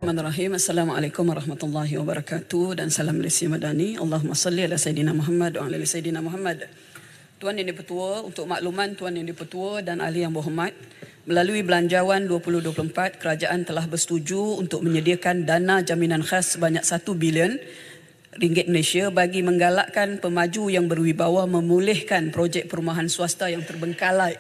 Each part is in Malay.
Bismillahirrahmanirrahim. Assalamualaikum warahmatullahi wabarakatuh dan salam Malaysia Madani. Allahumma salli ala Sayyidina Muhammad wa ala Sayyidina Muhammad. Tuan Yang Dipertua, untuk makluman Tuan Yang Dipertua dan ahli yang berhormat, melalui Belanjawan 2024, kerajaan telah bersetuju untuk menyediakan dana jaminan khas sebanyak 1 bilion ringgit Malaysia bagi menggalakkan pemaju yang berwibawa memulihkan projek perumahan swasta yang terbengkalai.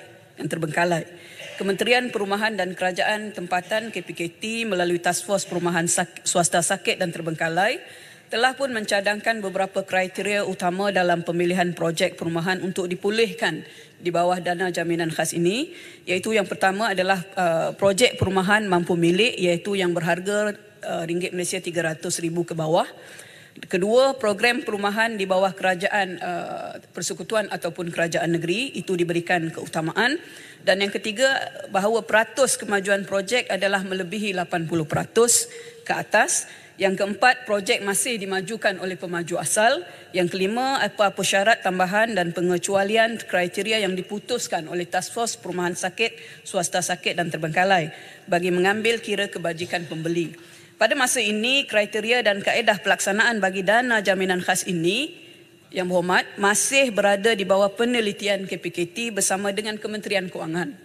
Kementerian Perumahan dan Kerajaan Tempatan KPKT melalui Task Force Perumahan Swasta Sakit dan Terbengkalai telah pun mencadangkan beberapa kriteria utama dalam pemilihan projek perumahan untuk dipulihkan di bawah dana jaminan khas ini, iaitu yang pertama adalah projek perumahan mampu milik, iaitu yang berharga ringgit Malaysia 300,000 ke bawah. Kedua, program perumahan di bawah kerajaan persekutuan ataupun kerajaan negeri itu diberikan keutamaan. Dan yang ketiga, bahawa peratus kemajuan projek adalah melebihi 80% ke atas. Yang keempat, projek masih dimajukan oleh pemaju asal. Yang kelima, apa-apa syarat tambahan dan pengecualian kriteria yang diputuskan oleh Task Force Perumahan Sakit, Swasta Sakit dan Terbengkalai bagi mengambil kira kebajikan pembeli. Pada masa ini, kriteria dan kaedah pelaksanaan bagi dana jaminan khas ini, yang berhormat, masih berada di bawah penelitian KPKT bersama dengan Kementerian Kewangan.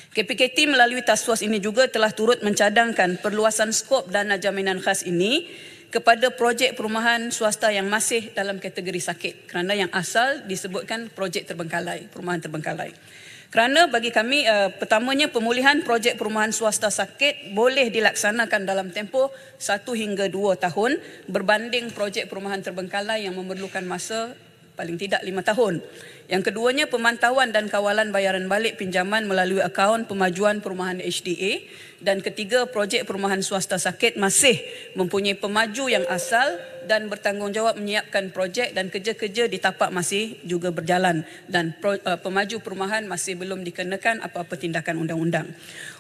KPKT melalui Task Force ini juga telah turut mencadangkan perluasan skop dana jaminan khas ini kepada projek perumahan swasta yang masih dalam kategori sakit, kerana yang asal disebutkan projek terbengkalai, perumahan terbengkalai. Kerana bagi kami, pertamanya pemulihan projek perumahan swasta sakit boleh dilaksanakan dalam tempoh 1 hingga 2 tahun berbanding projek perumahan terbengkalai yang memerlukan masa paling tidak 5 tahun. Yang keduanya, pemantauan dan kawalan bayaran balik pinjaman melalui akaun pemajuan perumahan HDA. Dan ketiga, projek perumahan swasta sakit masih mempunyai pemaju yang asal dan bertanggungjawab menyiapkan projek, dan kerja-kerja di tapak masih juga berjalan, dan pemaju perumahan masih belum dikenakan apa-apa tindakan undang-undang.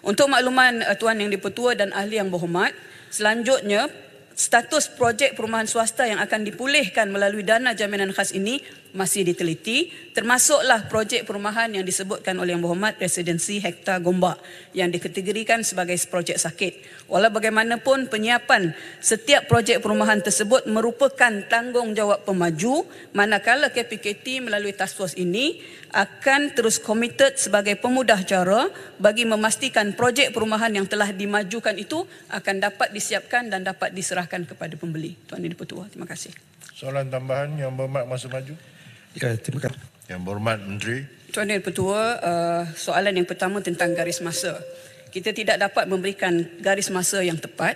Untuk makluman Tuan Yang Dipertua dan ahli yang berhormat, selanjutnya status projek perumahan swasta yang akan dipulihkan melalui dana jaminan khas ini masih diteliti, termasuklah projek perumahan yang disebutkan oleh Yang Berhormat Residensi Hektar Gombak yang dikategorikan sebagai projek sakit. Walau bagaimanapun, penyiapan setiap projek perumahan tersebut merupakan tanggungjawab pemaju, manakala KPKT melalui Task Force ini akan terus komited sebagai pemudah cara bagi memastikan projek perumahan yang telah dimajukan itu akan dapat disiapkan dan dapat diserahkan kepada pembeli. Tuan Yang Dipertua, terima kasih. Soalan tambahan Yang Berhormat masa maju. Ya, terima kasih. Yang Berhormat Menteri. Tuan Yang Dipertua, soalan yang pertama tentang garis masa. Kita tidak dapat memberikan garis masa yang tepat,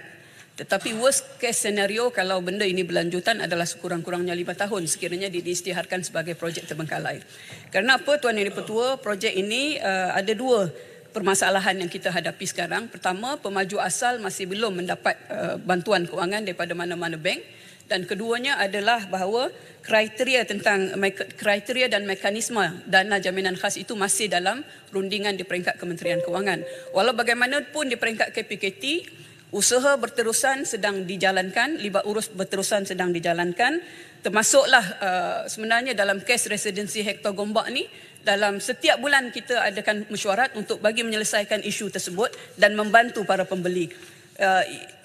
tetapi worst case scenario kalau benda ini berlanjutan adalah sekurang-kurangnya 5 tahun sekiranya diisytiharkan sebagai projek terbengkalai. Kerana apa, Tuan Yang Dipertua? Projek ini ada 2 permasalahan yang kita hadapi sekarang. Pertama, pemaju asal masih belum mendapat bantuan kewangan daripada mana-mana bank. Dan keduanya adalah bahawa kriteria dan mekanisme dana jaminan khas itu masih dalam rundingan di peringkat Kementerian Kewangan. Walau bagaimanapun di peringkat KPKT, usaha berterusan sedang dijalankan, libat urus berterusan sedang dijalankan, termasuklah sebenarnya dalam kes residensi Hektar Gombak ni, dalam setiap bulan kita adakan mesyuarat untuk bagi menyelesaikan isu tersebut dan membantu para pembeli.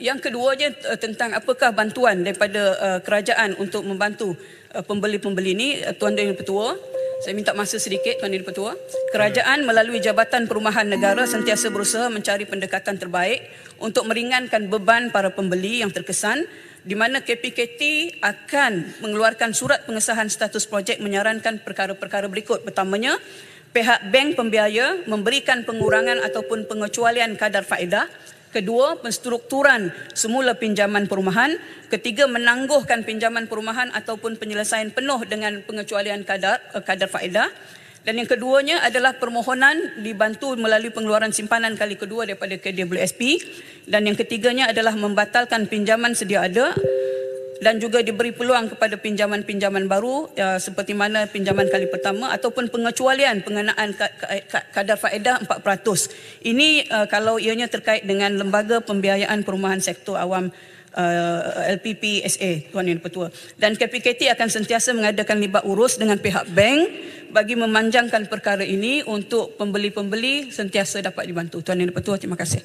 Yang keduanya tentang apakah bantuan daripada kerajaan untuk membantu pembeli-pembeli ini, Tuan Yang Dipertua, saya minta masa sedikit, Tuan Yang Dipertua. Kerajaan melalui Jabatan Perumahan Negara sentiasa berusaha mencari pendekatan terbaik untuk meringankan beban para pembeli yang terkesan, di mana KPKT akan mengeluarkan surat pengesahan status projek menyarankan perkara-perkara berikut. Pertamanya, pihak bank pembiaya memberikan pengurangan ataupun pengecualian kadar faedah. Kedua, penstrukturan semula pinjaman perumahan. Ketiga, menangguhkan pinjaman perumahan ataupun penyelesaian penuh dengan pengecualian kadar faedah. Dan yang keduanya adalah permohonan dibantu melalui pengeluaran simpanan kali kedua daripada KWSP. Dan yang ketiganya adalah membatalkan pinjaman sedia ada dan juga diberi peluang kepada pinjaman-pinjaman baru seperti mana pinjaman kali pertama ataupun pengecualian pengenaan kadar faedah 4%. Ini kalau ianya terkait dengan lembaga pembiayaan perumahan sektor awam LPPSA, Tuan Yang Dipertua. Dan KPKT akan sentiasa mengadakan libat urus dengan pihak bank bagi memanjangkan perkara ini untuk pembeli-pembeli sentiasa dapat dibantu. Tuan Yang Dipertua, terima kasih.